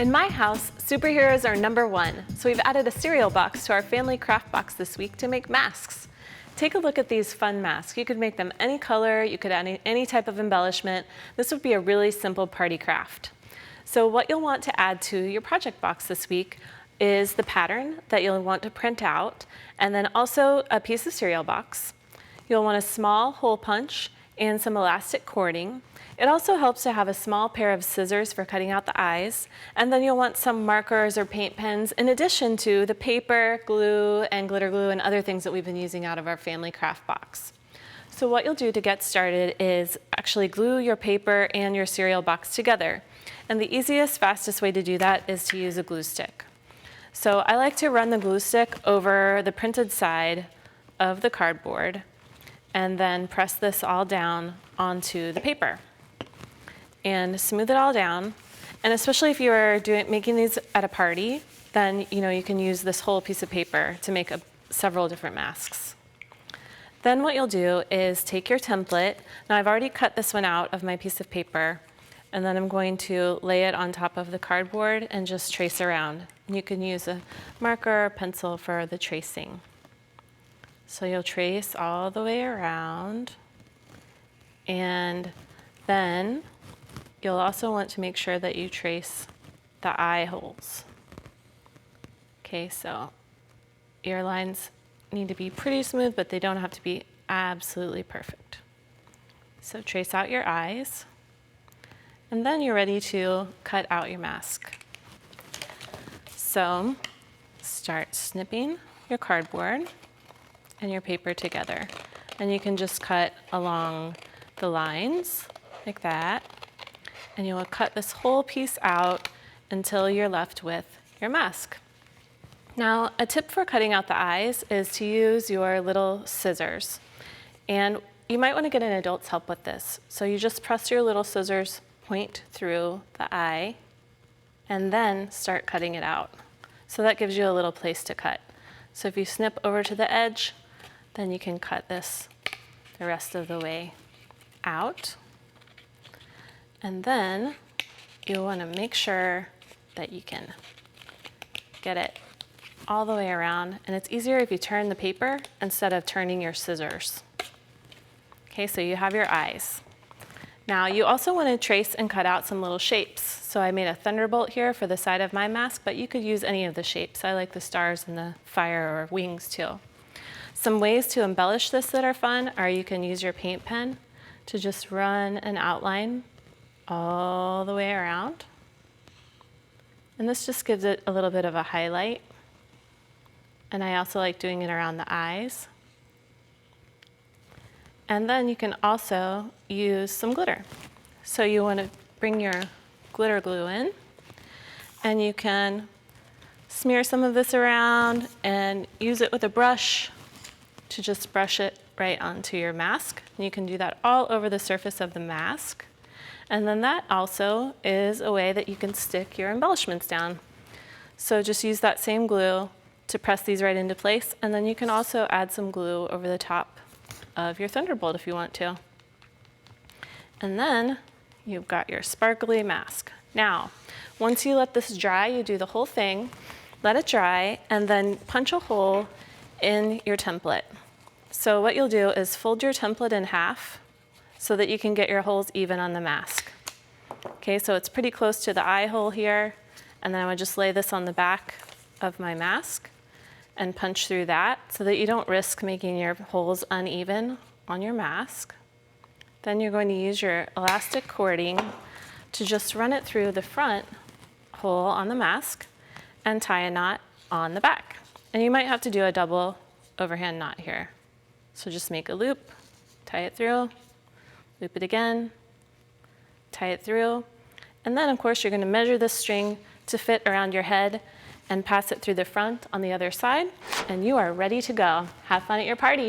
In my house, superheroes are #1, so we've added a cereal box to our family craft box this week to make masks. Take a look at these fun masks. You could make them any color, you could add any type of embellishment. This would be a really simple party craft. So what you'll want to add to your project box this week is the pattern that you'll want to print out, and then also a piece of cereal box. You'll want a small hole punch and some elastic cording. It also helps to have a small pair of scissors for cutting out the eyes, and then you'll want some markers or paint pens in addition to the paper, glue, and glitter glue and other things that we've been using out of our family craft box. So what you'll do to get started is actually glue your paper and your cereal box together. And the easiest, fastest way to do that is to use a glue stick. So I like to run the glue stick over the printed side of the cardboard and then press this all down onto the paper and smooth it all down. And especially if you are making these at a party, then you can use this whole piece of paper to make several different masks. Then what you'll do is take your template. Now I've already cut this one out of my piece of paper, and then I'm going to lay it on top of the cardboard and just trace around. And you can use a marker or pencil for the tracing. So you'll trace all the way around, and then you'll also want to make sure that you trace the eye holes. Okay, so your lines need to be pretty smooth, but they don't have to be absolutely perfect. So trace out your eyes, and then you're ready to cut out your mask. So start snipping your cardboard and your paper together. And you can just cut along the lines like that. And you will cut this whole piece out until you're left with your mask. Now, a tip for cutting out the eyes is to use your little scissors. And you might want to get an adult's help with this. So you just press your little scissors point through the eye and then start cutting it out. So that gives you a little place to cut. So if you snip over to the edge, then you can cut this the rest of the way out. And then you'll want to make sure that you can get it all the way around. And it's easier if you turn the paper instead of turning your scissors. Okay, so you have your eyes. Now you also want to trace and cut out some little shapes. So I made a thunderbolt here for the side of my mask, but you could use any of the shapes. I like the stars and the fire or wings too. Some ways to embellish this that are fun are you can use your paint pen to just run an outline all the way around. And this just gives it a little bit of a highlight. And I also like doing it around the eyes. And then you can also use some glitter. So you want to bring your glitter glue in, and you can smear some of this around and use it with a brush to just brush it right onto your mask. And you can do that all over the surface of the mask. And then that also is a way that you can stick your embellishments down. So just use that same glue to press these right into place, and then you can also add some glue over the top of your thunderbolt if you want to. And then you've got your sparkly mask. Now, once you let this dry, you do the whole thing, let it dry, and then punch a hole in your template. So what you'll do is fold your template in half so that you can get your holes even on the mask. Okay, so it's pretty close to the eye hole here, and then I would just lay this on the back of my mask and punch through that so that you don't risk making your holes uneven on your mask. Then you're going to use your elastic cording to just run it through the front hole on the mask and tie a knot on the back. And you might have to do a double overhand knot here. So just make a loop, tie it through, loop it again, tie it through, and then of course you're going to measure this string to fit around your head and pass it through the front on the other side, and you are ready to go. Have fun at your party.